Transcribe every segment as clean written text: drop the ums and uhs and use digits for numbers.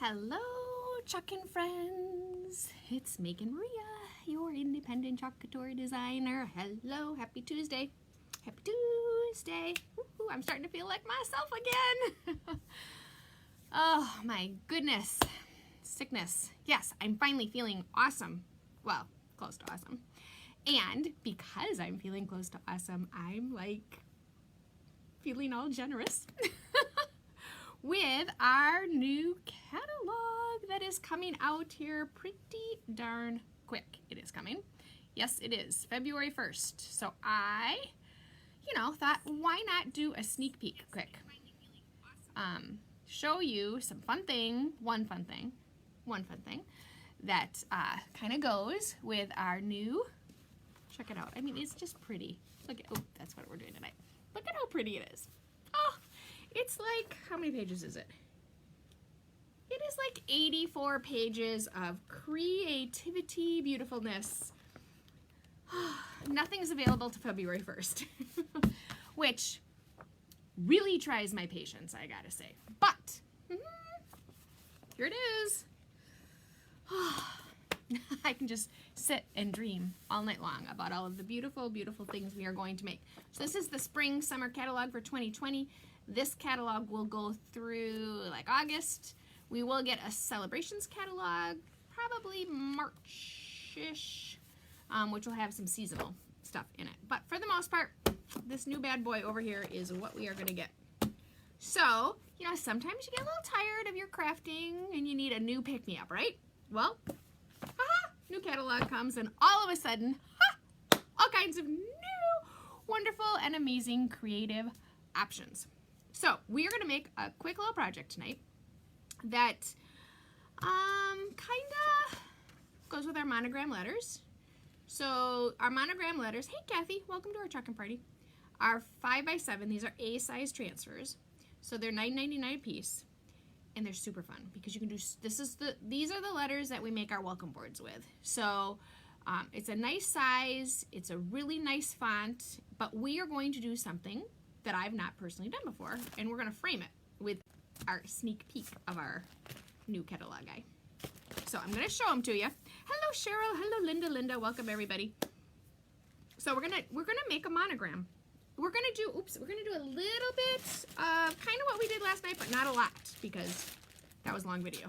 Hello, Chalkin' friends. It's Megan Maria, your independent Chalk Couture designer. Hello, happy Tuesday. Happy Tuesday. Woo-hoo, I'm starting to feel like myself again. Oh my goodness. Sickness. Yes, I'm finally feeling awesome. Well, close to awesome. And because I'm feeling close to awesome, I'm like feeling all generous with our new catalog that is coming out here pretty darn quick. It is coming. Yes, it is. February 1st. So I, thought why not do a sneak peek quick. Show you some one fun thing that kind of goes with our new, check it out. I mean, it's just pretty. Look at, oh, that's what we're doing tonight. Look at how pretty it is. Oh, it's like, how many pages is it? It is like 84 pages of creativity, beautifulness. Nothing's available to February 1st, which really tries my patience, I gotta say. But, here it is. I can just sit and dream all night long about all of the beautiful, beautiful things we are going to make. So this is the spring summer catalog for 2020. This catalog will go through like August. We will get a celebrations catalog, probably March-ish, which will have some seasonal stuff in it. But for the most part, this new bad boy over here is what we are going to get. So, sometimes you get a little tired of your crafting and you need a new pick-me-up, right? Well, new catalog comes and all of a sudden, all kinds of new, wonderful, and amazing creative options. So we are going to make a quick little project tonight that kind of goes with our monogram letters. So our monogram letters, hey Kathy, welcome to our Chalkin' Party, are 5x7. These are A-size transfers. So they're $9.99 a piece. And they're super fun because you can do, these are the letters that we make our welcome boards with. So it's a nice size, it's a really nice font, but we are going to do something that I've not personally done before, and we're going to frame it with our sneak peek of our new catalog guy. So I'm going to show them to you. Hello Cheryl, hello Linda, welcome everybody. So we're gonna make a monogram. We're gonna do a little bit of kind of what we did last night, but not a lot because that was a long video.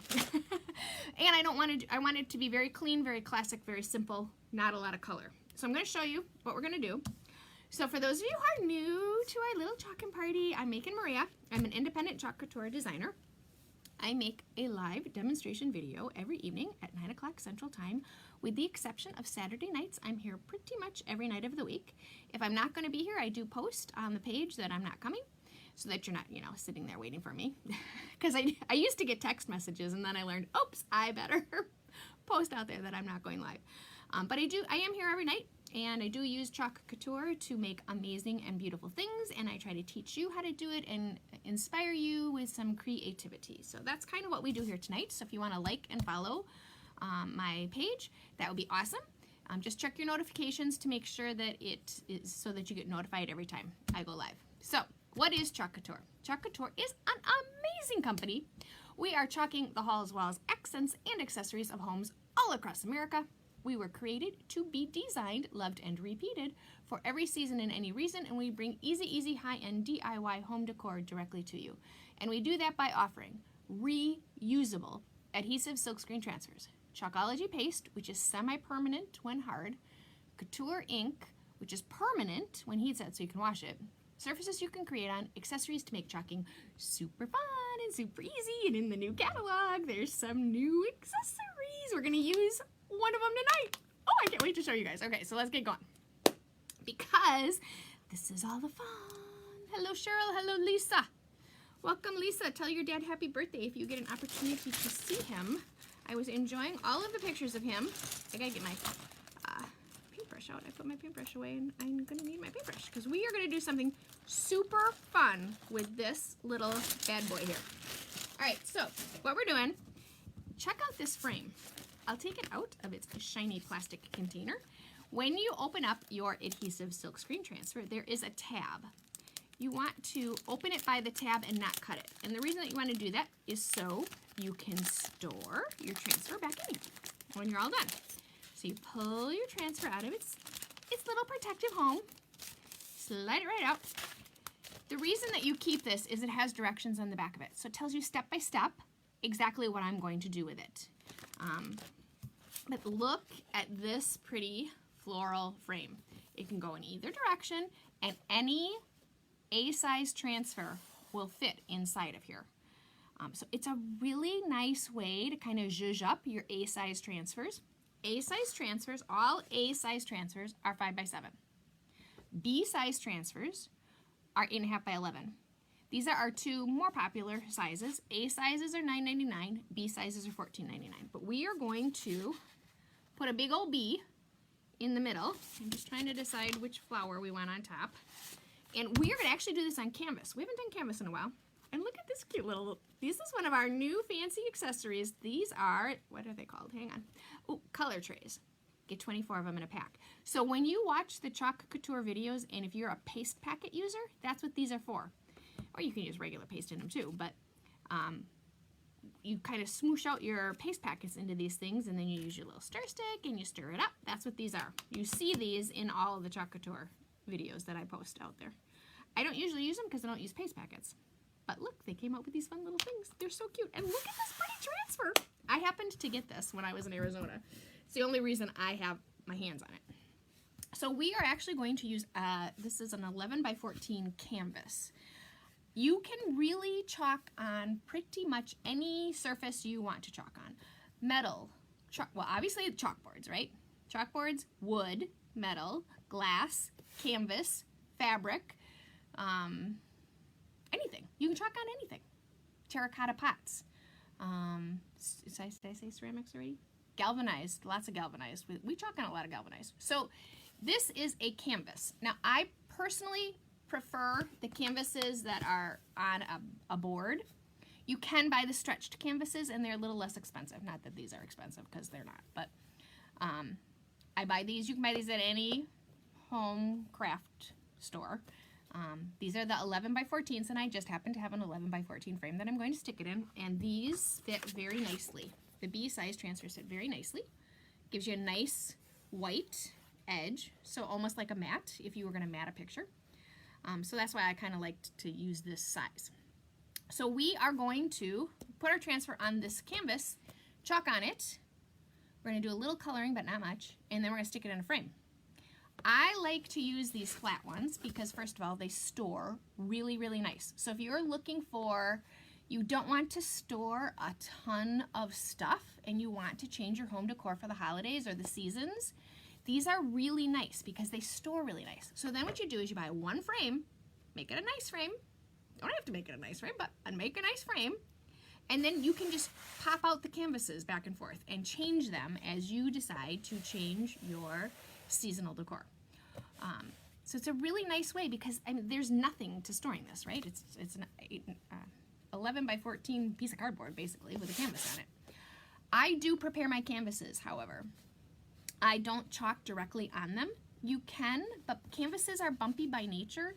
And I want it to be very clean, very classic, very simple, not a lot of color. So I'm gonna show you what we're gonna do. So for those of you who are new to our little Chalkin' Party, I'm Megan Maria. I'm an independent Chalk Couture designer. I make a live demonstration video every evening at 9 o'clock Central Time. With the exception of Saturday nights, I'm here pretty much every night of the week. If I'm not going to be here, I do post on the page that I'm not coming so that you're not, sitting there waiting for me. Because I used to get text messages and then I learned, oops, I better post out there that I'm not going live. But I am here every night, and I do use Chalk Couture to make amazing and beautiful things, and I try to teach you how to do it and inspire you with some creativity. So that's kind of what we do here tonight. So if you want to like and follow my page, that would be awesome. Just check your notifications to make sure that it is so that you get notified every time I go live. So what is Chalk Couture? Chalk Couture is an amazing company. We are chalking the halls, walls, accents, and accessories of homes all across America. We were created to be designed, loved, and repeated for every season and any reason, and we bring easy, high-end DIY home decor directly to you. And we do that by offering reusable adhesive silkscreen transfers, Chalkology paste, which is semi-permanent when hard, Couture ink, which is permanent when heat set so you can wash it, surfaces you can create on, accessories to make chalking super fun and super easy. And in the new catalog, there's some new accessories. We're going to use one of them tonight. Oh, I can't wait to show you guys. Okay, so let's get going because this is all the fun. Hello, Cheryl. Hello, Lisa. Welcome, Lisa. Tell your dad happy birthday if you get an opportunity to see him. I was enjoying all of the pictures of him. I gotta get my paintbrush out. I put my paintbrush away and I'm gonna need my paintbrush because we are gonna do something super fun with this little bad boy here. All right, so what we're doing, check out this frame. I'll take it out of its shiny plastic container. When you open up your adhesive silkscreen transfer, there is a tab. You want to open it by the tab and not cut it. And the reason that you want to do that is so you can store your transfer back in here when you're all done. So you pull your transfer out of its little protective home, slide it right out. The reason that you keep this is it has directions on the back of it. So it tells you step by step exactly what I'm going to do with it. But look at this pretty floral frame. It can go in either direction, and any A-size transfer will fit inside of here. So it's a really nice way to kind of zhuzh up your A-size transfers. A-size transfers, all A-size transfers are 5 by 7. B-size transfers are 8.5 by 11. These are our two more popular sizes. A sizes are $9.99, B sizes are $14.99. But we are going to put a big old B in the middle. I'm just trying to decide which flower we want on top. And we are going to actually do this on canvas. We haven't done canvas in a while. And look at this cute little, this is one of our new fancy accessories. These are, what are they called? Hang on. Oh, color trays. Get 24 of them in a pack. So when you watch the Chalk Couture videos, and if you're a paste packet user, that's what these are for. Or you can use regular paste in them too, but you kind of smoosh out your paste packets into these things, and then you use your little stir stick and you stir it up. That's what these are. You see these in all of the Chalk Couture videos that I post out there. I don't usually use them because I don't use paste packets. But look, they came out with these fun little things. They're so cute. And look at this pretty transfer. I happened to get this when I was in Arizona. It's the only reason I have my hands on it. So we are actually going to use, this is an 11 by 14 canvas. You can really chalk on pretty much any surface you want to chalk on. Metal, well obviously chalkboards, right? Chalkboards, wood, metal, glass, canvas, fabric, anything. You can chalk on anything. Terracotta pots. Did I say ceramics already? Galvanized, lots of galvanized. We chalk on a lot of galvanized. So this is a canvas. Now I personally prefer the canvases that are on a board. You can buy the stretched canvases and they're a little less expensive. Not that these are expensive because they're not, but I buy these. You can buy these at any home craft store. These are the 11 by 14s, and I just happen to have an 11 by 14 frame that I'm going to stick it in, and these fit very nicely. The B size transfers fit very nicely. Gives you a nice white edge, so almost like a matte if you were going to matte a picture. So that's why I kind of liked to use this size. So we are going to put our transfer on this canvas, chalk on it. We're going to do a little coloring, but not much, and then we're going to stick it in a frame. I like to use these flat ones because, first of all, they store really, really nice. So if you're looking for, you don't want to store a ton of stuff and you want to change your home decor for the holidays or the seasons, these are really nice because they store really nice. So then what you do is you buy one frame, make it a nice frame. Don't have to make it a nice frame, but make a nice frame. And then you can just pop out the canvases back and forth and change them as you decide to change your seasonal decor. So it's a really nice way because there's nothing to storing this, right? It's an 11 by 14 piece of cardboard basically with a canvas on it. I do prepare my canvases, however. I don't chalk directly on them. You can, but canvases are bumpy by nature,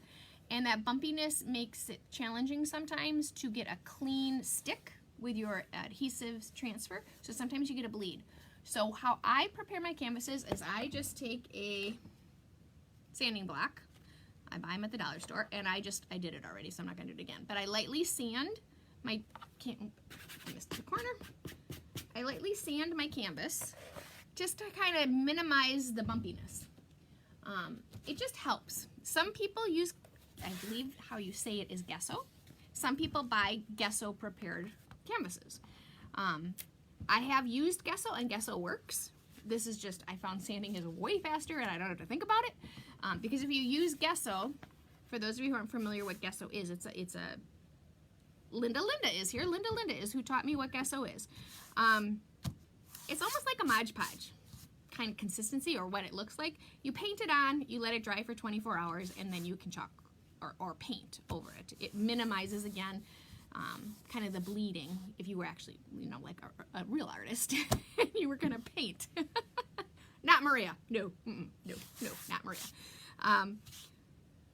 and that bumpiness makes it challenging sometimes to get a clean stick with your adhesive transfer, so sometimes you get a bleed. So how I prepare my canvases is I just take a sanding block. I buy them at the dollar store, and I did it already, so I'm not going to do it again. But I lightly sand my, I missed the corner. I lightly sand my canvas just to kind of minimize the bumpiness. It just helps. Some people use, I believe how you say it is gesso. Some people buy gesso prepared canvases. I have used gesso, and gesso works. This is just, I found sanding is way faster and I don't have to think about it. Because if you use gesso, for those of you who aren't familiar what gesso is, it's a Linda is here. Linda is who taught me what gesso is. It's almost like a Mod Podge kind of consistency, or what it looks like. You paint it on, you let it dry for 24 hours, and then you can chalk or paint over it. It minimizes, again, kind of the bleeding if you were actually, you know, like a real artist and you were going to paint. Not Maria. No, no, not Maria.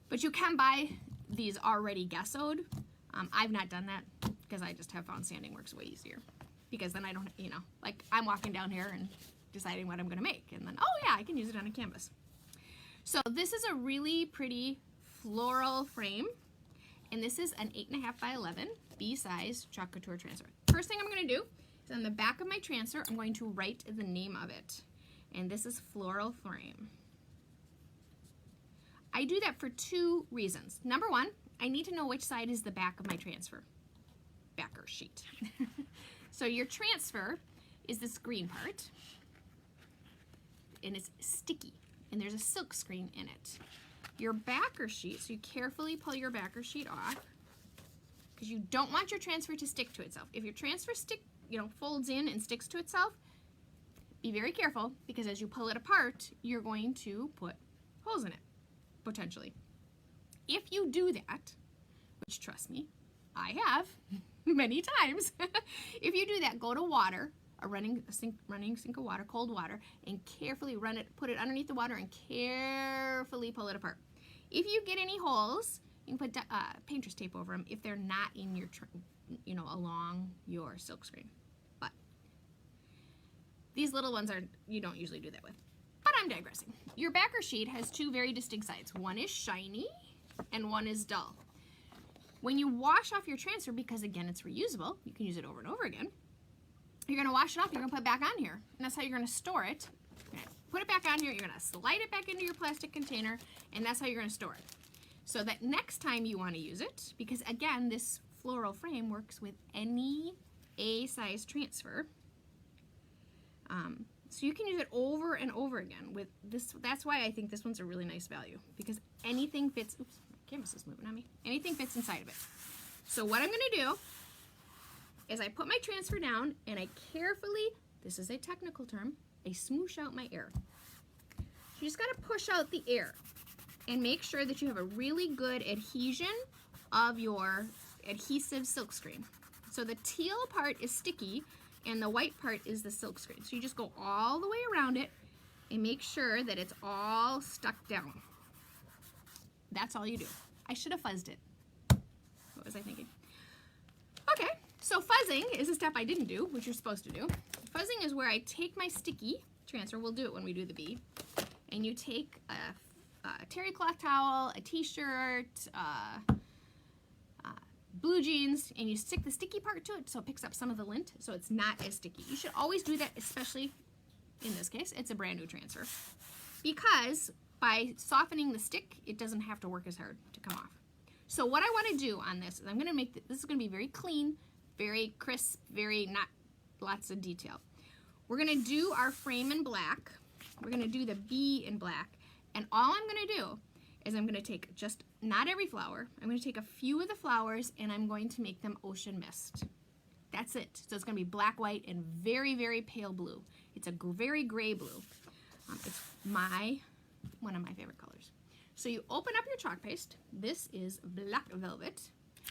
But you can buy these already gessoed. I've not done that because I just have found sanding works way easier. because then I don't, you know, like I'm walking down here and deciding what I'm going to make, and then, oh yeah, I can use it on a canvas. So this is a really pretty floral frame, and this is an 8.5 by 11 B-size Chalk Couture transfer. First thing I'm going to do is on the back of my transfer, I'm going to write the name of it, and this is Floral Frame. I do that for two reasons. Number one, I need to know which side is the back of my transfer. Backer sheet. So your transfer is this green part, and it's sticky, and there's a silk screen in it. Your backer sheet, so you carefully pull your backer sheet off, because you don't want your transfer to stick to itself. If your transfer folds in and sticks to itself, be very careful, because as you pull it apart, you're going to put holes in it, potentially. If you do that, which trust me, I have many times, if you do that, go to water, a running sink of water, cold water, and carefully put it underneath the water and carefully pull it apart. If you get any holes, you can put painter's tape over them if they're not in your, along your silk screen. But these little ones you don't usually do that with. But I'm digressing. Your backer sheet has two very distinct sides. One is shiny and one is dull. When you wash off your transfer, because again it's reusable, you can use it over and over again, you're going to wash it off, you're going to put it back on here. And that's how you're going to store it. You're going to put it back on here, you're going to slide it back into your plastic container, and that's how you're going to store it. So that next time you want to use it, because again, this floral frame works with any A-size transfer. So you can use it over and over again with this. That's why I think this one's a really nice value, because anything fits. Oops, my canvas is moving on me. Anything fits inside of it. So what I'm going to do is I put my transfer down and I carefully, this is a technical term, I smoosh out my air. You just got to push out the air and make sure that you have a really good adhesion of your adhesive silk screen. So the teal part is sticky and the white part is the silk screen. So you just go all the way around it and make sure that it's all stuck down. That's all you do. I should have fuzzed it. What was I thinking? Okay, so fuzzing is a step I didn't do, which you're supposed to do. Fuzzing is where I take my sticky transfer, we'll do it when we do the bee, and you take a terry cloth towel, a t-shirt, blue jeans, and you stick the sticky part to it so it picks up some of the lint so it's not as sticky. You should always do that, especially in this case, it's a brand new transfer, because by softening the stick, it doesn't have to work as hard to come off. So what I want to do on this is I'm going to make this is going to be very clean, very crisp, very not lots of detail. We're going to do our frame in black. We're going to do the bee in black, and all I'm going to do is I'm going to take just, not every flower, I'm going to take a few of the flowers and I'm going to make them ocean mist. That's it. So it's going to be black, white, and very, very pale blue. It's a very gray blue. It's one of my favorite colors. So you open up your chalk paste. This is black velvet.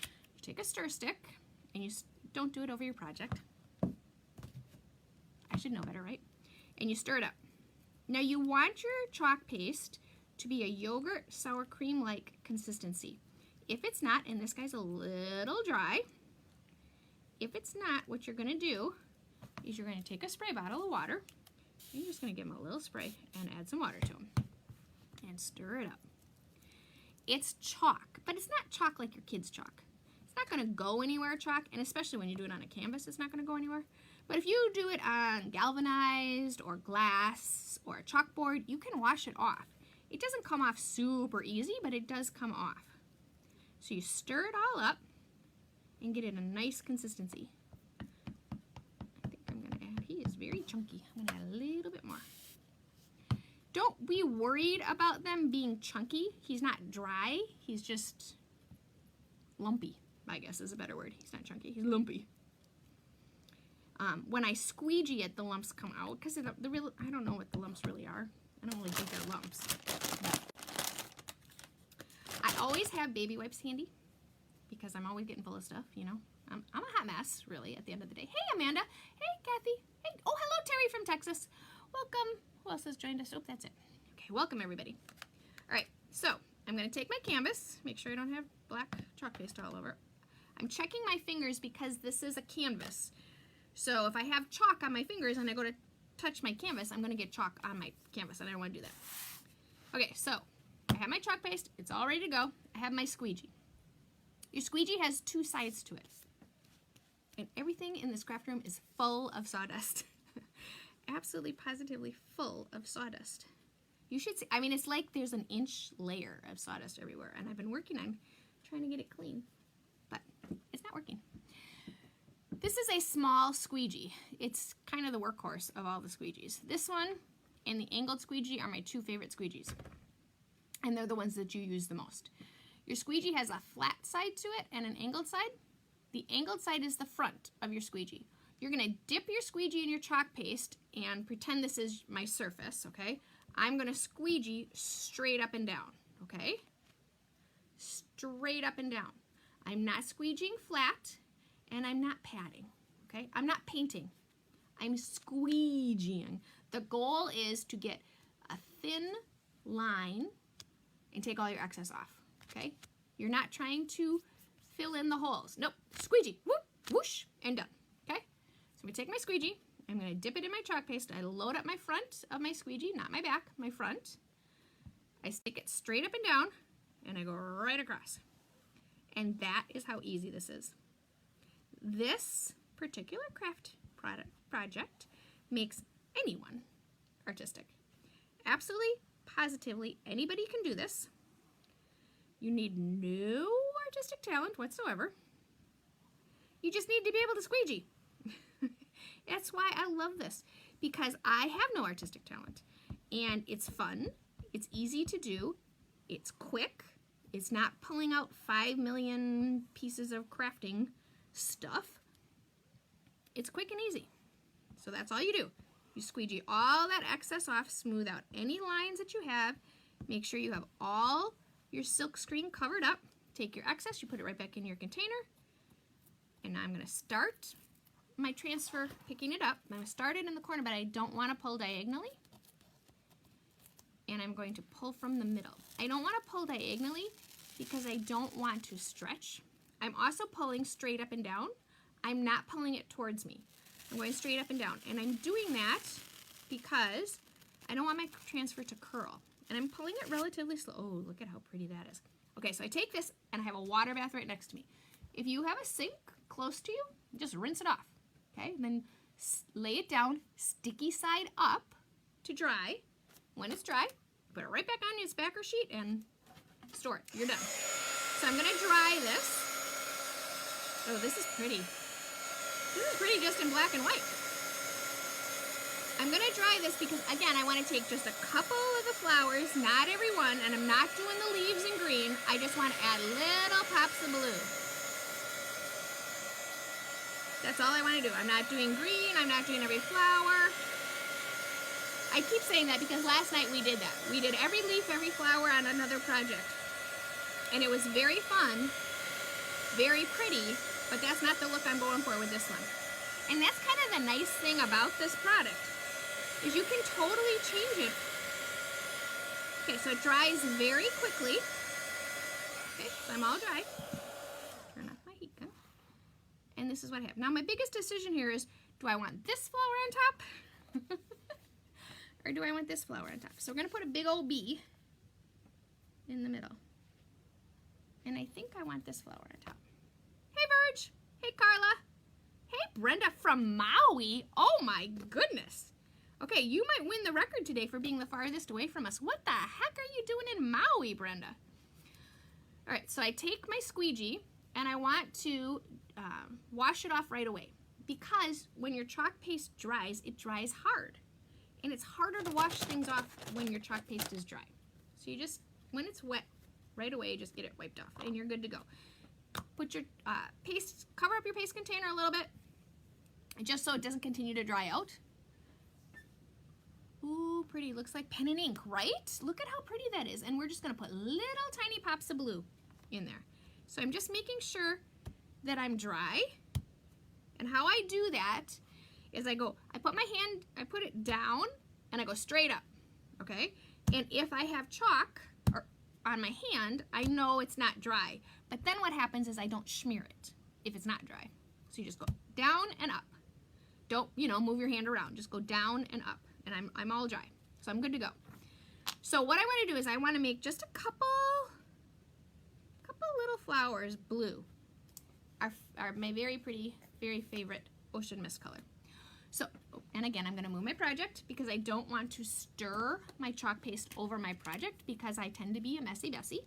You take a stir stick, and you don't do it over your project. I should know better, right? And you stir it up. Now you want your chalk paste to be a yogurt sour cream-like consistency. If it's not, and this guy's a little dry, if it's not, what you're going to do is you're going to take a spray bottle of water, and you're just going to give them a little spray and add some water to them and stir it up. It's chalk, but it's not chalk like your kids' chalk. It's not going to go anywhere, chalk, and especially when you do it on a canvas, it's not going to go anywhere. But if you do it on galvanized or glass or a chalkboard, you can wash it off. It doesn't come off super easy, but it does come off. So you stir it all up and get it a nice consistency. I think I'm going to add, he is very chunky. I'm going to add a little bit more. Don't be worried about them being chunky. He's not dry. He's just lumpy, I guess is a better word. He's not chunky. He's lumpy. When I squeegee it, the lumps come out because I don't know what the lumps really are. I don't really think they're lumps. I always have baby wipes handy because I'm always getting full of stuff, you know. I'm a hot mess, really, at the end of the day. Hey, Amanda. Hey, Kathy. Hey. Oh, hello, Terry from Texas. Welcome. Who else has joined us? Oh, that's it. Okay, welcome, everybody. All right, so I'm going to take my canvas, make sure I don't have black chalk paste all over. I'm checking my fingers because this is a canvas. So if I have chalk on my fingers and I go to touch my canvas, I'm going to get chalk on my canvas, and I don't want to do that. Okay, so I have my chalk paste. It's all ready to go. I have my squeegee. Your squeegee has two sides to it. And everything in this craft room is full of sawdust. Absolutely, positively full of sawdust. You should see, I mean, it's like there's an inch layer of sawdust everywhere, and I've been working on trying to get it clean, but it's not working. This is a small squeegee. It's kind of the workhorse of all the squeegees. This one and the angled squeegee are my two favorite squeegees, and they're the ones that you use the most. Your squeegee has a flat side to it and an angled side. The angled side is the front of your squeegee. You're going to dip your squeegee in your chalk paste and pretend this is my surface, okay? I'm going to squeegee straight up and down, okay? Straight up and down. I'm not squeegeeing flat, and I'm not patting, okay? I'm not painting. I'm squeegeeing. The goal is to get a thin line and take all your excess off, okay? You're not trying to fill in the holes. Nope, squeegee, whoop, whoosh, and done, okay? So I'm gonna take my squeegee, I'm gonna dip it in my chalk paste, I load up my front of my squeegee, not my back, my front. I stick it straight up and down, and I go right across. And that is how easy this is. This particular craft project makes anyone artistic. Absolutely, positively, anybody can do this. You need no artistic talent whatsoever. You just need to be able to squeegee. That's why I love this, because I have no artistic talent. And it's fun, it's easy to do, it's quick, it's not pulling out 5 million pieces of crafting stuff. It's quick and easy. So that's all you do. You squeegee all that excess off, smooth out any lines that you have, make sure you have all your silk screen covered up. Take your excess, you put it right back in your container. And now I'm going to start my transfer, picking it up. I'm going to start it in the corner, but I don't want to pull diagonally. And I'm going to pull from the middle. I don't want to pull diagonally because I don't want to stretch. I'm also pulling straight up and down. I'm not pulling it towards me. I'm going straight up and down. And I'm doing that because I don't want my transfer to curl. And I'm pulling it relatively slow. Oh, look at how pretty that is. Okay, so I take this and I have a water bath right next to me. If you have a sink close to you, just rinse it off. Okay, and then lay it down, sticky side up to dry. When it's dry, put it right back on its backer sheet and store it. You're done. So I'm going to dry this. Oh, this is pretty. This is pretty just in black and white. I'm going to dry this because, again, I want to take just a couple of the flowers, not every one, and I'm not doing the leaves in green. I just want to add little pops of blue. That's all I want to do. I'm not doing green. I'm not doing every flower. I keep saying that because last night we did that. We did every leaf, every flower on another project. And it was very fun, very pretty, but that's not the look I'm going for with this one. And that's kind of the nice thing about this product, is you can totally change it. Okay, so it dries very quickly. Okay, so I'm all dry. Turn off my heat gun. And this is what I have. Now my biggest decision here is, do I want this flower on top? Or do I want this flower on top? So we're going to put a big old bee in the middle. And I think I want this flower on top. Hey, Verge. Hey, Carla. Hey, Brenda from Maui. Oh, my goodness. Okay, you might win the record today for being the farthest away from us. What the heck are you doing in Maui, Brenda? All right, so I take my squeegee, and I want to wash it off right away. Because when your chalk paste dries, it dries hard. And it's harder to wash things off when your chalk paste is dry. So you just, when it's wet, right away, just get it wiped off, and you're good to go. Put your paste, cover up your paste container a little bit, just so it doesn't continue to dry out. Ooh, pretty. Looks like pen and ink, right? Look at how pretty that is. And we're just going to put little tiny pops of blue in there. So I'm just making sure that I'm dry. And how I do that is I put my hand, I put it down, and I go straight up, okay? And if I have chalk on my hand, I know it's not dry. But then what happens is I don't smear it if it's not dry. So you just go down and up. Don't, you know, move your hand around. Just go down and up. And I'm all dry. So I'm good to go. So what I want to do is I want to make just a couple little flowers blue. Are my very pretty, very favorite ocean mist color. So, and again, I'm going to move my project because I don't want to stir my chalk paste over my project because I tend to be a messy Bessie.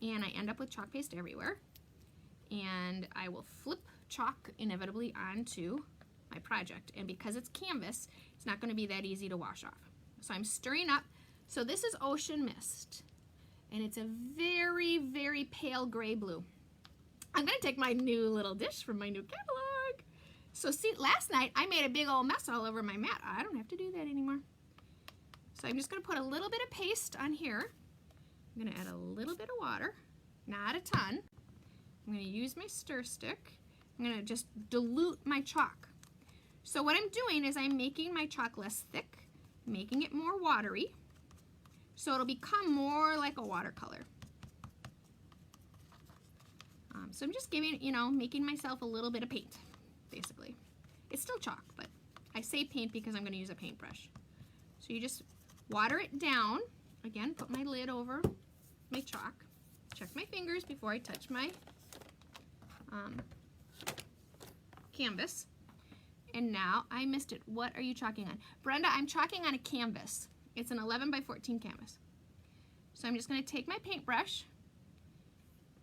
And I end up with chalk paste everywhere. And I will flip chalk inevitably onto my project. And because it's canvas, it's not going to be that easy to wash off. So I'm stirring up. So this is ocean mist. And it's a very, very pale gray blue. I'm going to take my new little dish from my new catalog. So see, last night I made a big old mess all over my mat. I don't have to do that anymore. So I'm just going to put a little bit of paste on here. I'm going to add a little bit of water, not a ton. I'm going to use my stir stick. I'm going to just dilute my chalk. So what I'm doing is I'm making my chalk less thick, making it more watery, so it'll become more like a watercolor. So I'm just giving, you know, making myself a little bit of paint, basically. It's still chalk, but I say paint because I'm going to use a paintbrush. So you just water it down. Again, put my lid over my chalk. Check my fingers before I touch my canvas. And now I missed it. What are you chalking on? Brenda, I'm chalking on a canvas. It's an 11 by 14 canvas. So I'm just going to take my paintbrush.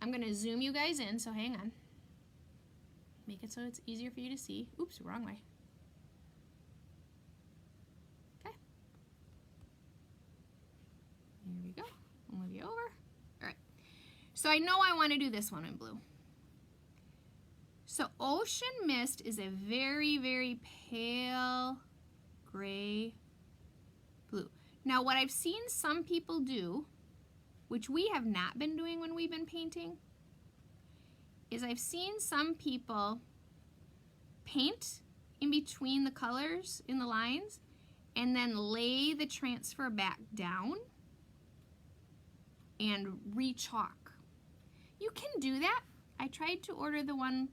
I'm going to zoom you guys in, so hang on. Make it so it's easier for you to see. Oops, wrong way. Okay. Here we go. I'll move you over. All right. So I know I want to do this one in blue. So ocean mist is a very, very pale gray blue. Now what I've seen some people do, which we have not been doing when we've been painting, is I've seen some people paint in between the colors in the lines and then lay the transfer back down and re-chalk. You can do that. I tried to order the one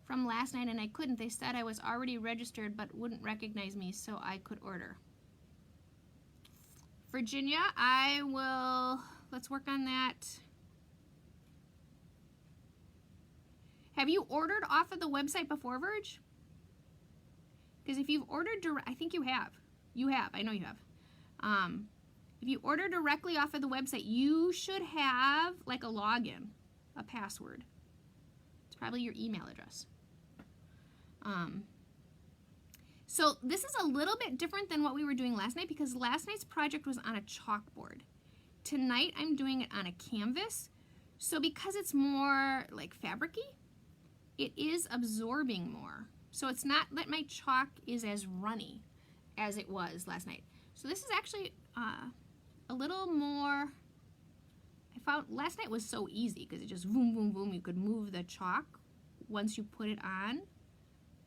from last night and I couldn't. They said I was already registered but wouldn't recognize me, so I could order. Virginia, let's work on that. Have you ordered off of the website before, Virg? Because if you've ordered direct, I think you have. You have, I know you have. If you order directly off of the website, you should have like a login, a password. It's probably your email address. So this is a little bit different than what we were doing last night because last night's project was on a chalkboard. Tonight I'm doing it on a canvas. So because it's more like fabric-y, it is absorbing more. So it's not that my chalk is as runny as it was last night. So this is actually a little more, I found last night was so easy because it just boom, boom, boom. You could move the chalk once you put it on.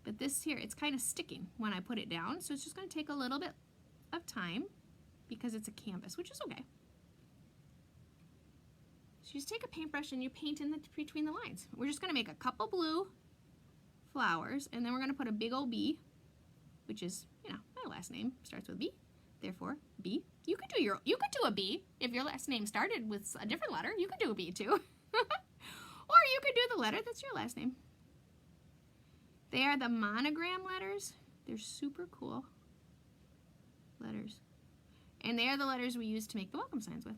But this here, it's kind of sticking when I put it down. So it's just going to take a little bit of time because it's a canvas, which is okay. So you just take a paintbrush and you paint in between the lines. We're just going to make a couple blue flowers, and then we're going to put a big old B, which is, you know, my last name starts with B, therefore B. You could do a B if your last name started with a different letter. You could do a B too. Or you could do the letter that's your last name. They are the monogram letters. They're super cool letters. And they are the letters we use to make the welcome signs with.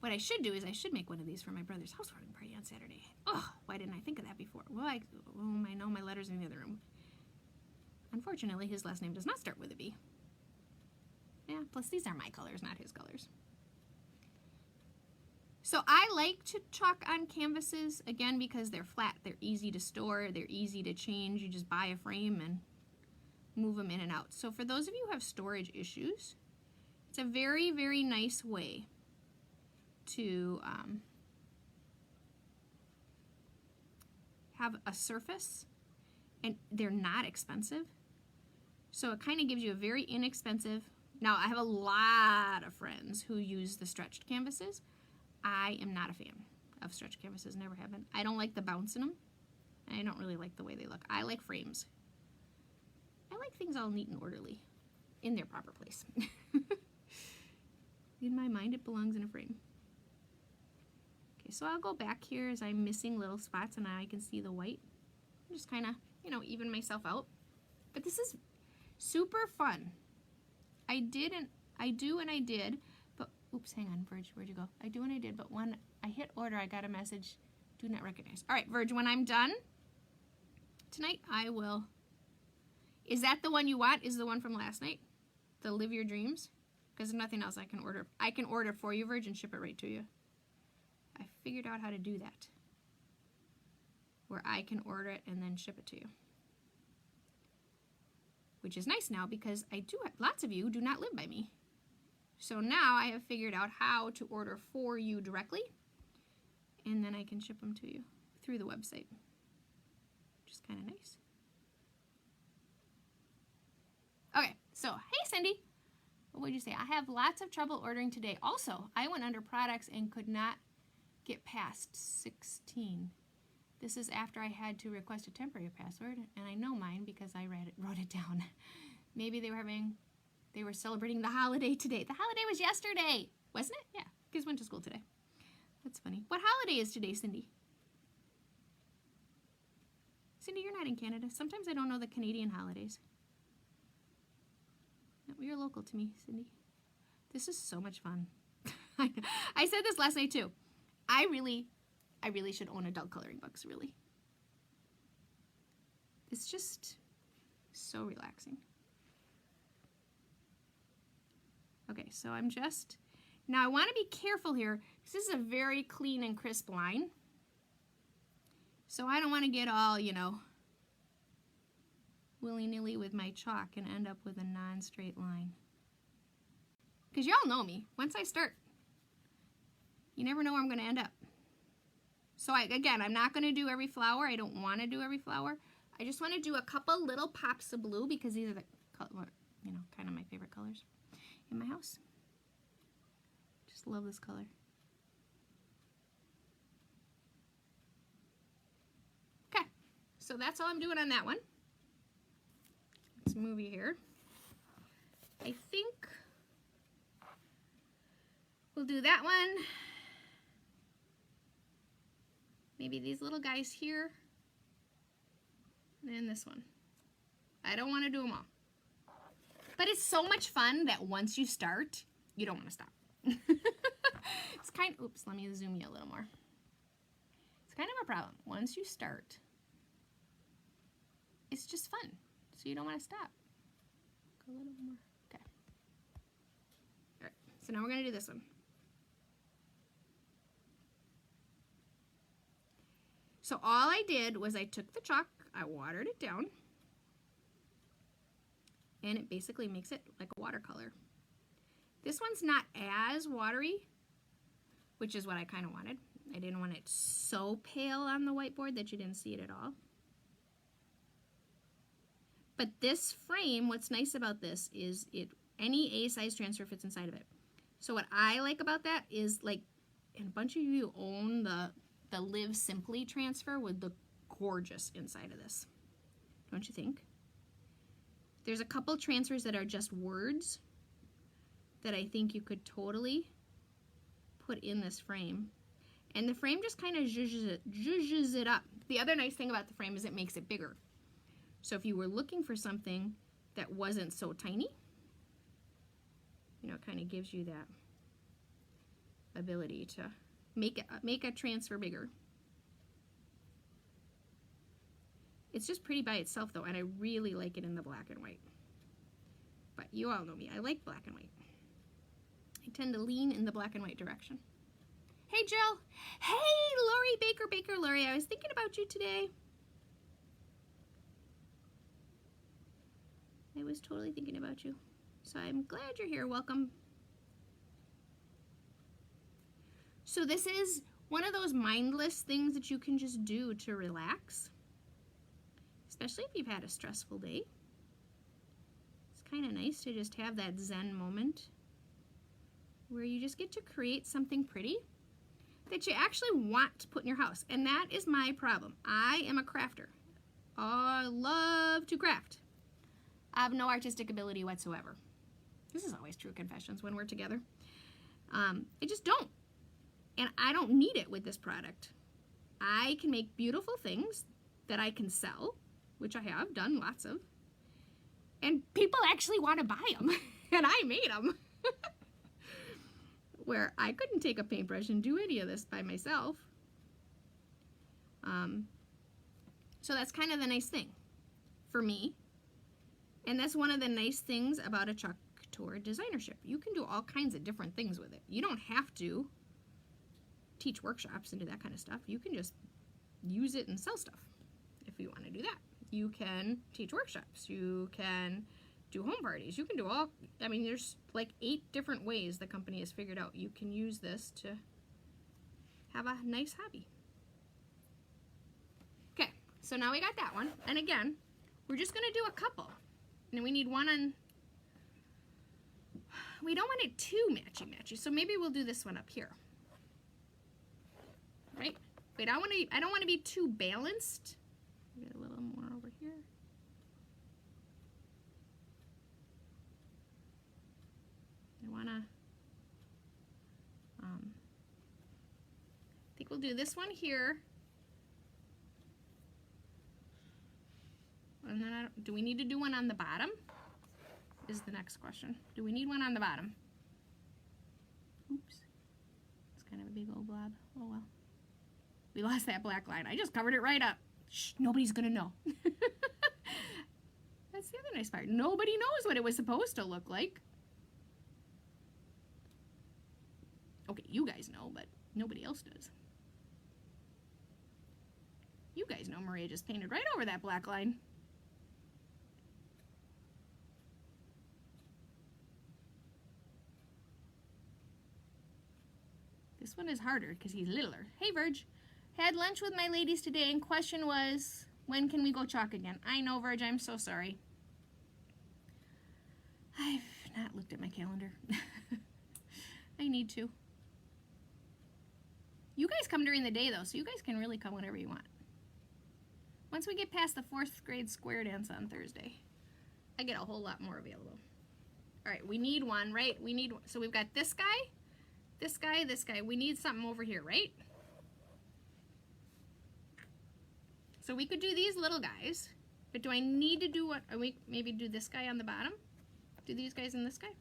What I should do is I should make one of these for my brother's housewarming party on Saturday. Oh, why didn't I think of that before? Well, I know my letters in the other room. Unfortunately, his last name does not start with a B. Yeah, plus these are my colors, not his colors. So I like to chalk on canvases, again, because they're flat, they're easy to store, they're easy to change. You just buy a frame and move them in and out. So for those of you who have storage issues, it's a very, very nice way to have a surface, and they're not expensive. So it kind of gives you a very inexpensive. Now, I have a lot of friends who use the stretched canvases. I am not a fan of stretched canvases, never have been. I don't like the bounce in them. I don't really like the way they look. I like frames. I like things all neat and orderly in their proper place. In my mind, it belongs in a frame. Okay, so I'll go back here as I'm missing little spots and I can see the white. Just kind of, you know, even myself out. But this is super fun. I do and I did, but oops, hang on, Verge, where'd you go? I do and I did, but when I hit order, I got a message, do not recognize. All right, Verge, when I'm done tonight, I will. Is that the one you want? Is the one from last night? The Live Your Dreams? Because there's nothing else I can order. I can order for you, Verge, and ship it right to you. I figured out how to do that, where I can order it and then ship it to you. Which is nice now because lots of you do not live by me. So now I have figured out how to order for you directly, and then I can ship them to you through the website, which is kind of nice. Okay, so hey Cindy, what did you say? I have lots of trouble ordering today. Also, I went under products and could not get past 16. This is after I had to request a temporary password, and I know mine because I wrote it down. Maybe they were celebrating the holiday today. The holiday was yesterday, wasn't it? Yeah, kids went to school today. That's funny. What holiday is today, Cindy? Cindy, you're not in Canada. Sometimes I don't know the Canadian holidays. No, you're local to me, Cindy. This is so much fun. I said this last night too. I really should own adult coloring books, really. It's just so relaxing. Okay, so now I want to be careful here. This is a very clean and crisp line. So I don't want to get all, you know, willy-nilly with my chalk and end up with a non-straight line. Because y'all know me. Once I start, you never know where I'm going to end up. So again, I'm not going to do every flower. I don't want to do every flower. I just want to do a couple little pops of blue because these are the, you know, kind of my favorite colors in my house. Just love this color. Okay, so that's all I'm doing on that one. Let's move you here. I think we'll do that one. Maybe these little guys here. And this one. I don't want to do them all. But it's so much fun that once you start, you don't want to stop. It's kind of, oops, let me zoom you a little more. It's kind of a problem. Once you start, it's just fun. So you don't want to stop. Go a little more. Okay. All right. So now we're going to do this one. So all I did was I took the chalk, I watered it down, and it basically makes it like a watercolor. This one's not as watery, which is what I kind of wanted. I didn't want it so pale on the whiteboard that you didn't see it at all. But this frame, what's nice about this is any A size transfer fits inside of it. So what I like about that is, like, and a bunch of you own the Live Simply transfer would look gorgeous inside of this. Don't you think? There's a couple transfers that are just words that I think you could totally put in this frame. And the frame just kind of zhuzhes it up. The other nice thing about the frame is it makes it bigger. So if you were looking for something that wasn't so tiny, you know, it kind of gives you that ability to make a transfer bigger. It's just pretty by itself though, and I really like it in the black and white. But you all know me, I like black and white. I tend to lean in the black and white direction. Hey Jill! Hey Lori Baker, Lori, I was thinking about you today. I was totally thinking about you. So I'm glad you're here, welcome. So this is one of those mindless things that you can just do to relax, especially if you've had a stressful day. It's kind of nice to just have that Zen moment where you just get to create something pretty. that you actually want to put in your house. And that is my problem. I am a crafter. I love to craft. I have no artistic ability whatsoever. This is always true confessions when we're together. I just don't. And I don't need it with this product. I can make beautiful things that I can sell, which I have done lots of. And people actually want to buy them. And I made them. Where I couldn't take a paintbrush and do any of this by myself. So that's kind of the nice thing for me. And that's one of the nice things about a Chalk Couture designership. You can do all kinds of different things with it. You don't have to teach workshops and do that kind of stuff. You can just use it and sell stuff if you want to do that. You can teach workshops. You can do home parties. You can do all, I mean, there's like 8 different ways the company has figured out you can use this to have a nice hobby. Okay, so now we got that one. And again, we're just going to do a couple. And we need one on, we don't want it too matchy-matchy, so maybe we'll do this one up here. Right? Wait, I don't want to be too balanced. Get a little more over here. I want to, I think we'll do this one here. And then do we need to do one on the bottom? Is the next question. Do we need one on the bottom? Oops. It's kind of a big old blob. Oh well. We lost that black line. I just covered it right up. Shh, nobody's gonna know. That's the other nice part. Nobody knows what it was supposed to look like. Okay, you guys know, but nobody else does. You guys know Maria just painted right over that black line. This one is harder because he's littler. Hey, Verge. Had lunch with my ladies today and question was, when can we go chalk again? I know, Verge, I'm so sorry. I've not looked at my calendar. I need to. You guys come during the day, though, so you guys can really come whenever you want. Once we get past the 4th grade square dance on Thursday, I get a whole lot more available. All right, we need one, right? We need one. So we've got this guy, this guy, this guy. We need something over here, right? So we could do these little guys, but do I need to do what? Are we maybe do this guy on the bottom? Do these guys and this guy?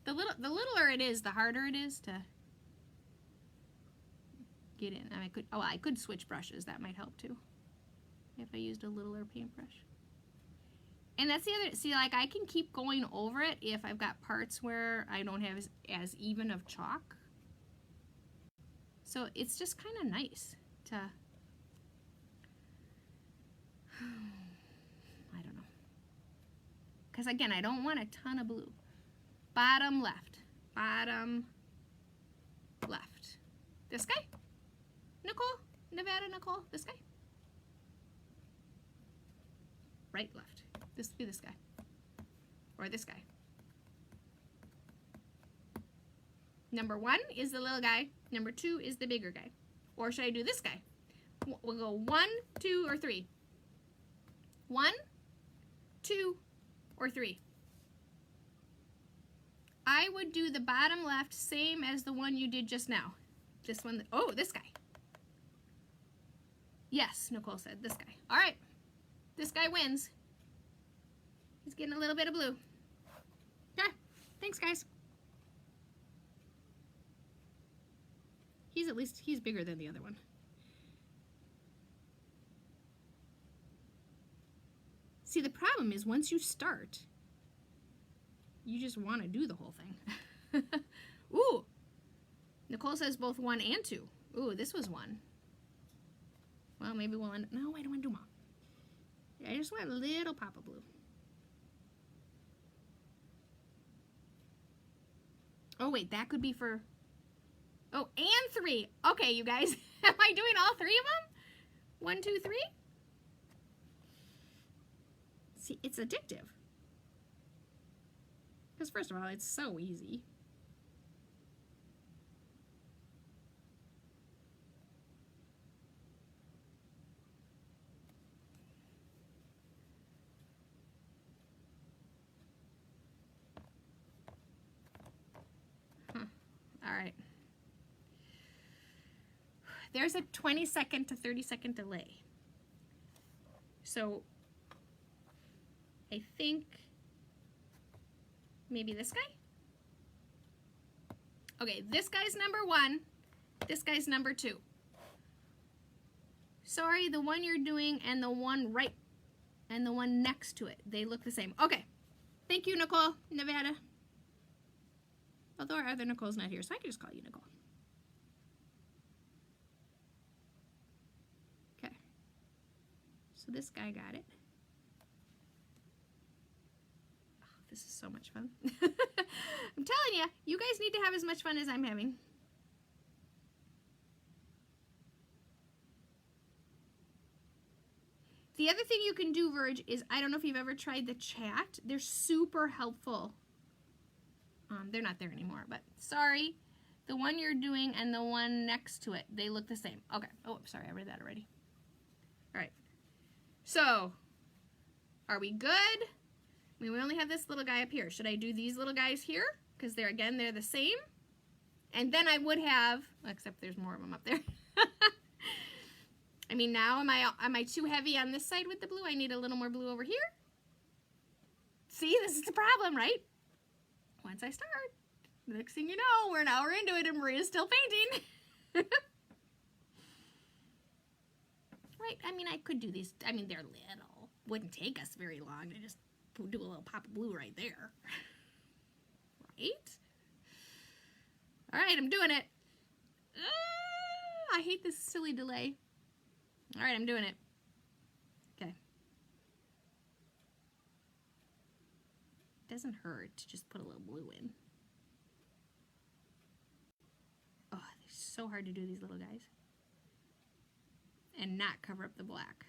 The littler it is, the harder it is to get in. I mean, I could switch brushes. That might help too. If I used a littler paintbrush. And that's the other, see, like I can keep going over it if I've got parts where I don't have as even of chalk. So it's just kind of nice to, I don't know. Because again, I don't want a ton of blue. Bottom left, bottom left. This guy? Nicole? Nevada Nicole? This guy? Right, left. This would be this guy. Or this guy. Number 1 is the little guy. Number 2 is the bigger guy. Or should I do this guy? We'll go 1, 2, or 3. 1, 2, or 3. I would do the bottom left same as the one you did just now. This one, oh, this guy. Yes, Nicole said, this guy. All right, this guy wins. He's getting a little bit of blue. Okay, thanks guys. He's bigger than the other one. See, the problem is once you start, you just want to do the whole thing. Ooh, Nicole says both 1 and 2. Ooh, this was 1. Well, maybe we'll end, no, I don't want to do them all. I just want a little pop of blue. Oh, wait, that could be for, oh, and 3. Okay, you guys, am I doing all 3 of them? 1, 2, 3? See, it's addictive. Because first of all, it's so easy. there's a 20-second to 30-second delay. So I think maybe this guy? Okay, this guy's number 1, this guy's number 2. Sorry, the one you're doing and the one right and the one next to it, they look the same. Okay, thank you, Nicole, Nevada. Although our other Nicole's not here, so I can just call you Nicole. Okay, so this guy got it. Oh, this is so much fun. I'm telling you, you guys need to have as much fun as I'm having. The other thing you can do, Verge, is I don't know if you've ever tried the chat. They're super helpful. They're not there anymore, but sorry. The one you're doing and the one next to it, they look the same. Okay. Oh, sorry, I read that already. All right. So, are we good? I mean, we only have this little guy up here. Should I do these little guys here? Because they're the same. And then I would have, except there's more of them up there. I mean, now am I too heavy on this side with the blue? I need a little more blue over here. See, this is the problem, right? Once I start, the next thing you know, we're an hour into it and Maria's still painting. Right? I mean, I could do these. I mean, they're little. Wouldn't take us very long to just do a little pop of blue right there. Right? All right, I'm doing it. I hate this silly delay. All right, I'm doing it. Okay. Doesn't hurt to just put a little blue in. Oh, it's so hard to do these little guys. And not cover up the black.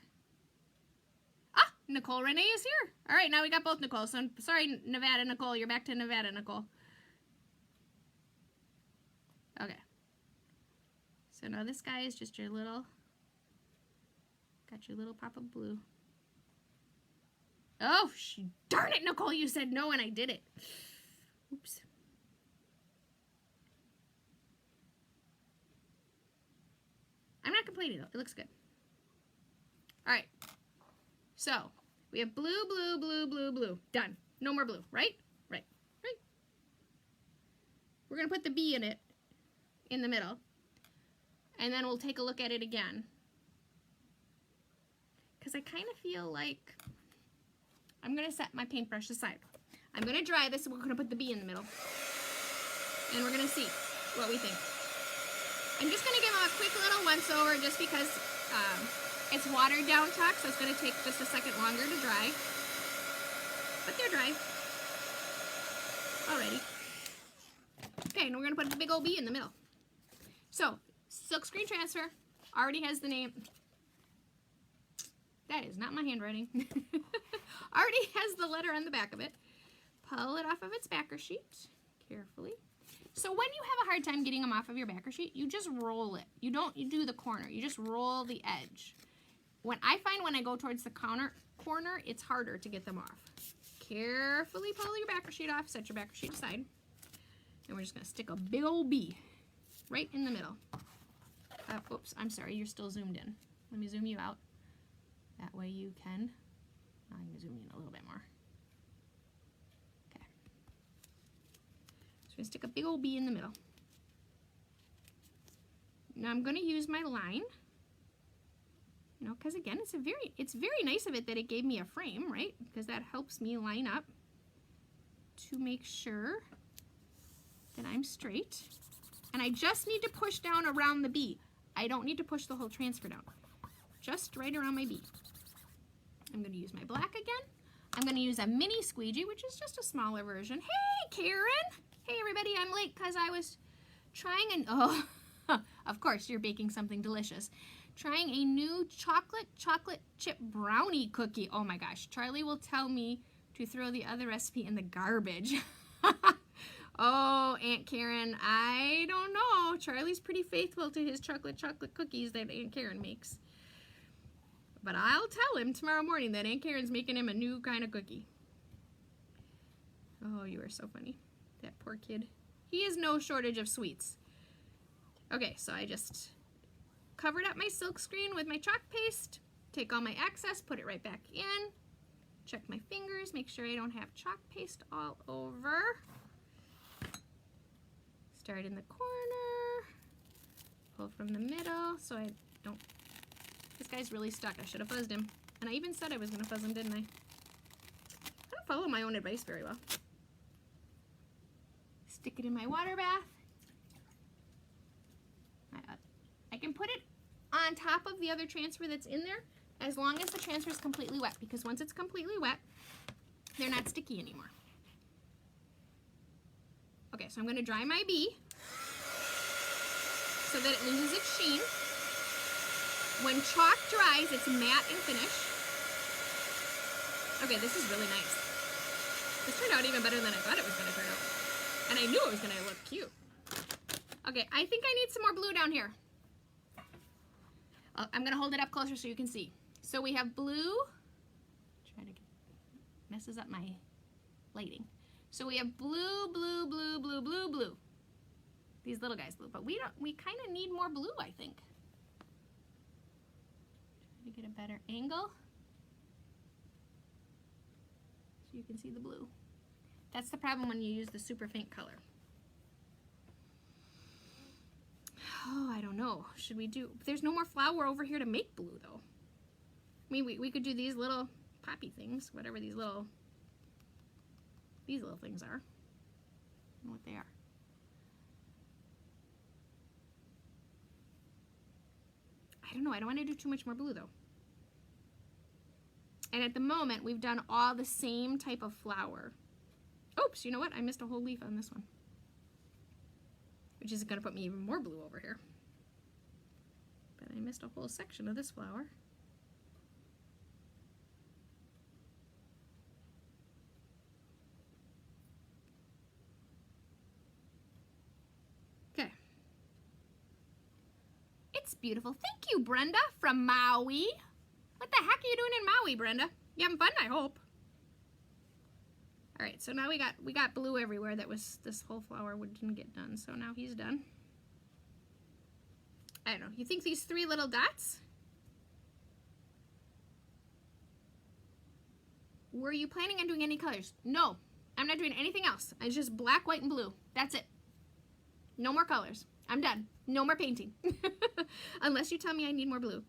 Ah, Nicole Renee is here. All right, now we got both Nicoles. So sorry, Nevada Nicole. You're back to Nevada Nicole. Okay. So now this guy is just your little, got your little pop of blue. Oh, darn it, Nicole, you said no and I did it. Oops. I'm not complaining though, it looks good. All right, so we have blue, blue, blue, blue, blue. Done. No more blue, right? Right, right. We're gonna put the B in it, in the middle, and then we'll take a look at it again. Because I kind of feel like I'm going to set my paintbrush aside. I'm going to dry this and we're going to put the B in the middle. And we're going to see what we think. I'm just going to give them a quick little once over just because it's watered down chalk, so it's going to take just a second longer to dry. But they're dry. Alrighty. Okay, and we're going to put the big old B in the middle. So, silk screen transfer already has the name. That is not my handwriting. Already has the letter on the back of it. Pull it off of its backer sheet carefully. So when you have a hard time getting them off of your backer sheet, you just roll it. You do the corner. You just roll the edge. I find when I go towards the corner, it's harder to get them off. Carefully pull your backer sheet off. Set your backer sheet aside. And we're just going to stick a big old B right in the middle. Oops, I'm sorry. You're still zoomed in. Let me zoom you out. That way you can. I'm going to zoom in a little bit more. Okay. So I'm going to stick a big old B in the middle. Now I'm going to use my line. You know, because again, it's very nice of it that it gave me a frame, right? Because that helps me line up to make sure that I'm straight. And I just need to push down around the B. I don't need to push the whole transfer down. Just right around my B. I'm going to use my black again. I'm going to use a mini squeegee, which is just a smaller version. Hey, Karen! Hey, everybody, I'm late because I was trying oh, of course, you're baking something delicious. Trying a new chocolate chip brownie cookie. Oh my gosh, Charlie will tell me to throw the other recipe in the garbage. Oh, Aunt Karen, I don't know. Charlie's pretty faithful to his chocolate cookies that Aunt Karen makes. But I'll tell him tomorrow morning that Aunt Karen's making him a new kind of cookie. Oh, you are so funny. That poor kid. He has no shortage of sweets. Okay, so I just covered up my silk screen with my chalk paste, take all my excess, put it right back in, check my fingers, make sure I don't have chalk paste all over. Start in the corner, pull from the middle so I don't, this guy's really stuck. I should have fuzzed him. And I even said I was going to fuzz him, didn't I? I don't follow my own advice very well. Stick it in my water bath. I can put it on top of the other transfer that's in there as long as the transfer is completely wet, because once it's completely wet, they're not sticky anymore. Okay, so I'm going to dry my bee so that it loses its sheen. When chalk dries, it's matte and finished. Okay, this is really nice. This turned out even better than I thought it was going to turn out. And I knew it was going to look cute. Okay, I think I need some more blue down here. I'm going to hold it up closer so you can see. So we have blue. Try to get, messes up my lighting. So we have blue, blue, blue, blue, blue, blue. These little guys blue, but we kind of need more blue, I think. Try to get a better angle so you can see the blue. That's the problem when you use the super faint color. Oh, I don't know. Should we do, there's no more flower over here to make blue though. I mean, we could do these little poppy things, whatever these little things are. I don't know what they are. I don't know. I don't want to do too much more blue though. And at the moment, we've done all the same type of flower. Oops, you know what? I missed a whole leaf on this one, which is going to put me even more blue over here. But I missed a whole section of this flower. Okay. It's beautiful. Thank you, Brenda, from Maui. What the heck are you doing in Maui, Brenda? You having fun, I hope. All right, so now we got blue everywhere. That was, this whole flower didn't get done, so now he's done. I don't know. You think these three little dots? Were you planning on doing any colors? No, I'm not doing anything else. It's just black, white, and blue. That's it. No more colors. I'm done. No more painting. Unless you tell me I need more blue.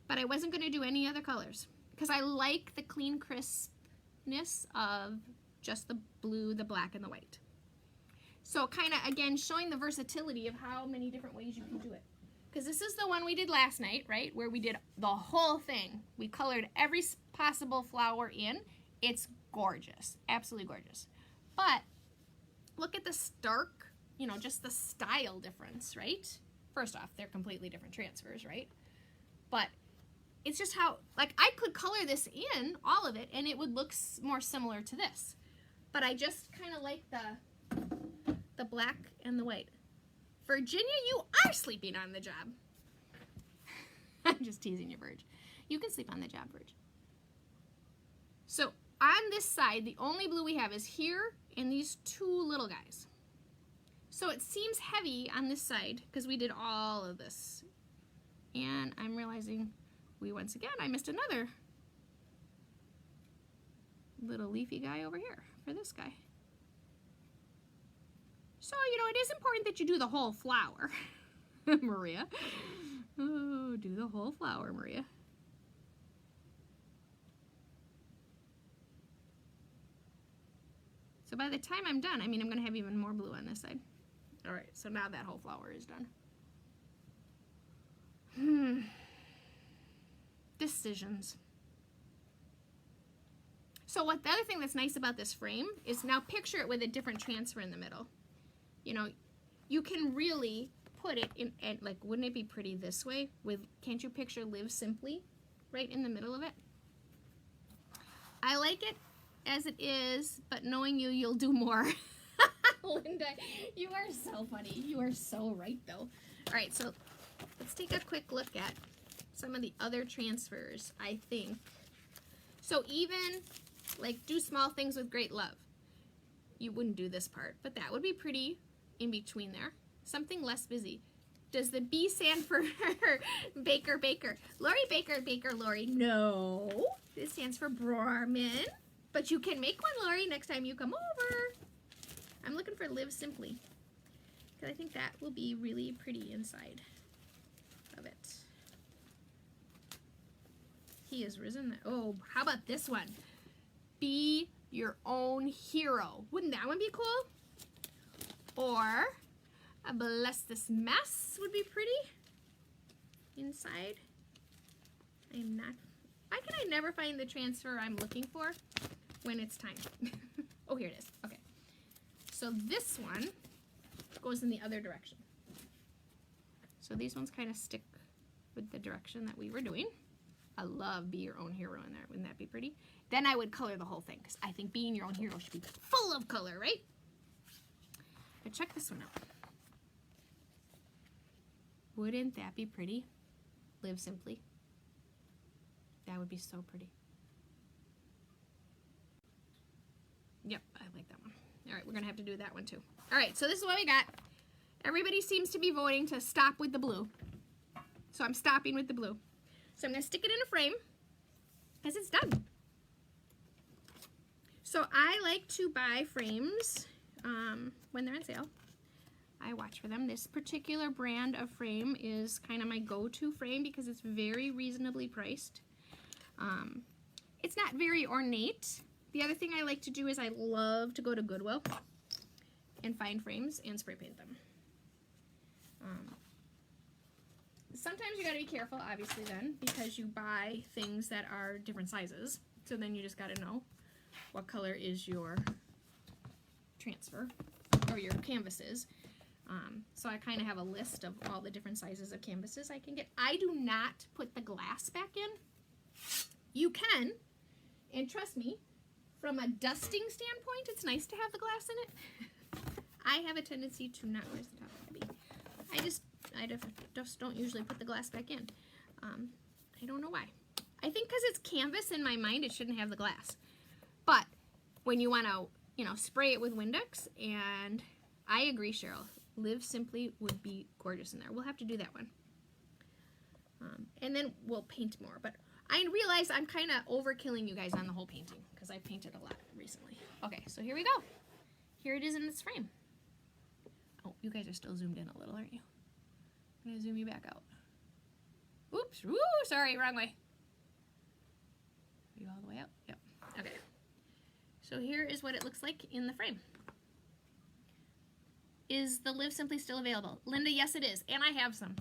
But I wasn't going to do any other colors because I like the clean crispness of just the blue, the black, and the white. So kind of, again, showing the versatility of how many different ways you can do it. Because this is the one we did last night, right? Where we did the whole thing. We colored every possible flower in. It's gorgeous. Absolutely gorgeous. But look at the stark, you know, just the style difference, right? First off, they're completely different transfers, right? But it's just how, like, I could color this in, all of it, and it would look more similar to this. But I just kind of like the black and the white. Virginia, you are sleeping on the job. I'm just teasing you, Virg. You can sleep on the job, Virg. So on this side, the only blue we have is here and these two little guys. So it seems heavy on this side because we did all of this. And I'm realizing once again, I missed another little leafy guy over here for this guy. So, you know, it is important that you do the whole flower, Maria. Oh, do the whole flower, Maria. So by the time I'm done, I mean, I'm going to have even more blue on this side. All right, so now that whole flower is done. Decisions. So what the other thing that's nice about this frame is now picture it with a different transfer in the middle. You know, you can really put it in, and like, wouldn't it be pretty this way with, can't you picture Live Simply right in the middle of it? I like it as it is, but knowing you, you'll do more. Linda, you are so funny. You are so right, though. All right, so let's take a quick look at some of the other transfers, I think. So even, like, do small things with great love. You wouldn't do this part, but that would be pretty in between there. Something less busy. Does the B stand for Baker, Baker? Lori Baker, Baker, Lori. No. This stands for Brorman. But you can make one, Lori, next time you come over. I'm looking for Live Simply, because I think that will be really pretty inside of it. He has risen. Oh, how about this one? Be your own hero. Wouldn't that one be cool? Or a Bless This Mess would be pretty inside. I am not. Why can I never find the transfer I'm looking for when it's time? Oh, here it is. Okay. So this one goes in the other direction. So these ones kind of stick with the direction that we were doing. I love Be Your Own Hero in there. Wouldn't that be pretty? Then I would color the whole thing, because I think being your own hero should be full of color, right? But check this one out. Wouldn't that be pretty? Live Simply. That would be so pretty. Yep, I like that one. All right, we're going to have to do that one too. All right, so this is what we got. Everybody seems to be voting to stop with the blue. So I'm stopping with the blue. So I'm going to stick it in a frame because it's done. So I like to buy frames when they're on sale. I watch for them. This particular brand of frame is kind of my go-to frame because it's very reasonably priced. It's not very ornate. The other thing I like to do is I love to go to Goodwill and find frames and spray paint them. Sometimes you got to be careful, obviously, then, because you buy things that are different sizes. So then you just got to know what color is your transfer or your canvases. So I kind of have a list of all the different sizes of canvases I can get. I do not put the glass back in. You can, and trust me, from a dusting standpoint, it's nice to have the glass in it. I have a tendency to not, where's the top of the I just don't usually put the glass back in. I don't know why. I think because it's canvas in my mind, it shouldn't have the glass. But when you want to, spray it with Windex, and I agree, Cheryl, Live Simply would be gorgeous in there. We'll have to do that one. And then we'll paint more. But I realize I'm kind of overkilling you guys on the whole painting because I've painted a lot recently. Okay, so here we go. Here it is in this frame. Oh, you guys are still zoomed in a little, aren't you? I'm going to zoom you back out. Oops. Woo, sorry, wrong way. Are you all the way up? Yep. Okay. So here is what it looks like in the frame. Is the Live Simply still available? Linda, yes it is. And I have some.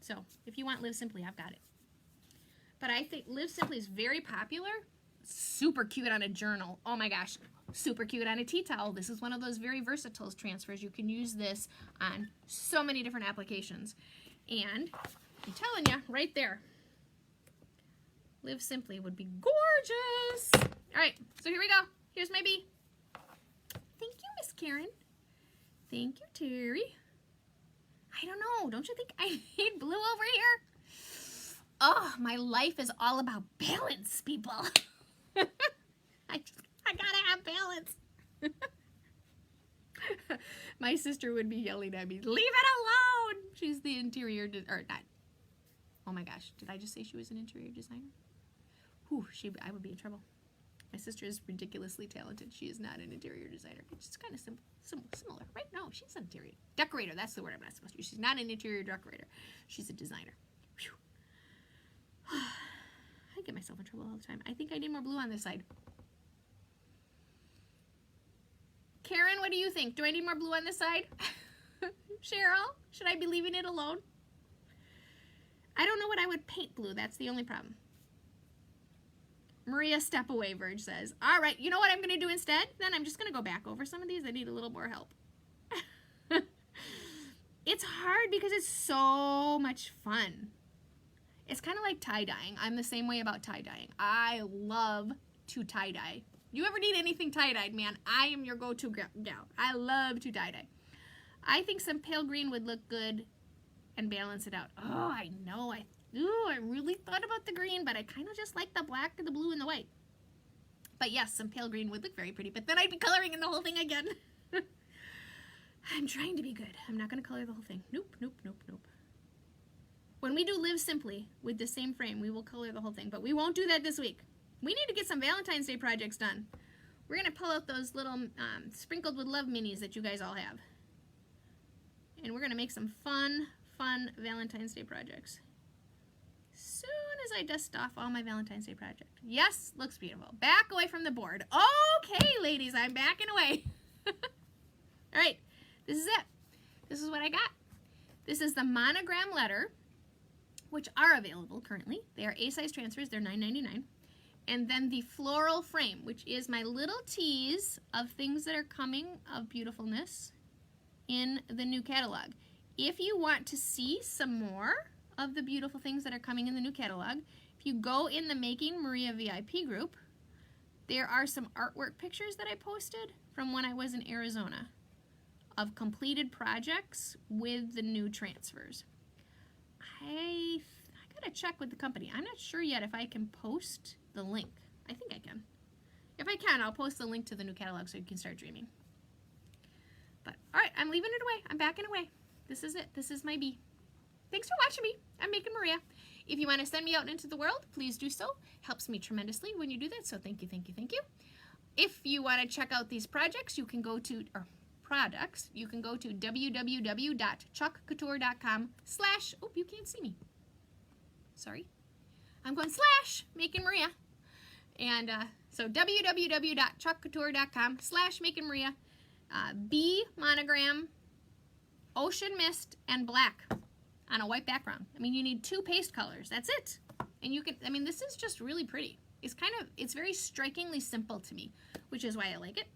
So if you want Live Simply, I've got it. But I think Live Simply is very popular. Super cute on a journal. Oh my gosh. Super cute on a tea towel. This is one of those very versatile transfers. You can use this on so many different applications. And I'm telling you, right there, Live Simply would be gorgeous. All right, so here we go. Here's my bee. Thank you, Miss Karen. Thank you, Terry. I don't know. Don't you think I need blue over here? Oh, my life is all about balance, people. I gotta have balance. My sister would be yelling at me, leave it alone. She's the interior, or not. Oh my gosh, did I just say she was an interior designer? Whew, I would be in trouble. My sister is ridiculously talented. She is not an interior designer. It's just kind of similar, right? No, she's an interior decorator. That's the word I'm not supposed to use. She's not an interior decorator. She's a designer. Whew. I get myself in trouble all the time. I think I need more blue on this side. Karen, what do you think? Do I need more blue on this side? Cheryl, should I be leaving it alone? I don't know what I would paint blue. That's the only problem. Maria Step Away Verge says, all right, you know what I'm going to do instead? Then I'm just going to go back over some of these. I need a little more help. It's hard because it's so much fun. It's kind of like tie-dyeing. I'm the same way about tie-dyeing. I love to tie-dye. You ever need anything tie-dyed, man, I am your go-to gal. I love to tie-dye. I think some pale green would look good and balance it out. Oh, I know. I really thought about the green, but I kind of just like the black, the blue, and the white. But yes, some pale green would look very pretty, but then I'd be coloring in the whole thing again. I'm trying to be good. I'm not going to color the whole thing. Nope, nope, nope, nope. When we do Live Simply with the same frame, we will color the whole thing, but we won't do that this week. We need to get some Valentine's Day projects done. We're going to pull out those little sprinkled with love minis that you guys all have. And we're going to make some fun Valentine's Day projects. Soon as I dust off all my Valentine's Day project. Yes, looks beautiful. Back away from the board. Okay, ladies, I'm backing away. All right, this is it. This is what I got. This is the monogram letter, which are available currently. They are A-size transfers. They're $9.99. And then the floral frame, which is my little tease of things that are coming of beautifulness in the new catalog. If you want to see some more of the beautiful things that are coming in the new catalog, if you go in the Making Maria VIP group, there are some artwork pictures that I posted from when I was in Arizona of completed projects with the new transfers. I gotta check with the company. I'm not sure yet if I can post the link. I think I can. If I can, I'll post the link to the new catalog so you can start dreaming. But, all right, I'm leaving it away. I'm backing away. This is it. This is my bee. Thanks for watching me. I'm Making Maria. If you want to send me out into the world, please do so. Helps me tremendously when you do that, so thank you, thank you, thank you. If you want to check out these projects, you can go to, you can go to www.chalkcouture.com/ oh, you can't see me. Sorry. I'm going / Making Maria. And so www.chalkcouture.com / Making Maria. Bee monogram, ocean mist, and black on a white background. I mean, you need 2 paste colors. That's it. And you can, I mean, this is just really pretty. It's very strikingly simple to me, which is why I like it.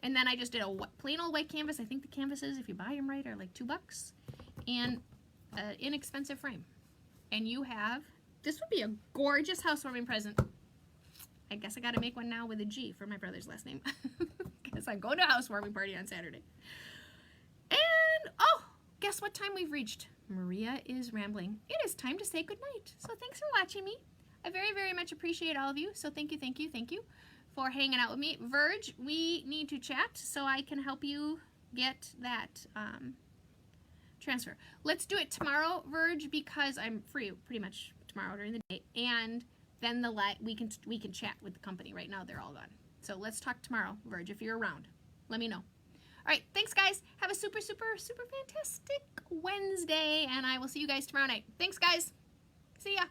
And then I just did a plain old white canvas. I think the canvases, if you buy them right, are like $2. And an inexpensive frame. And you have, this would be a gorgeous housewarming present. I guess I got to make one now with a G for my brother's last name. Because I'm going to a housewarming party on Saturday. And, oh, guess what time we've reached? Maria is rambling. It is time to say goodnight. So thanks for watching me. I very, very much appreciate all of you. So thank you, thank you, thank you for hanging out with me. Verge, we need to chat so I can help you get that transfer. Let's do it tomorrow, Verge, because I'm free pretty much tomorrow during the day. And then we can chat with the company. Right now they're all gone. So let's talk tomorrow, Verge, if you're around. Let me know. All right, thanks, guys. Have a super, super, super fantastic Wednesday, and I will see you guys tomorrow night. Thanks, guys. See ya.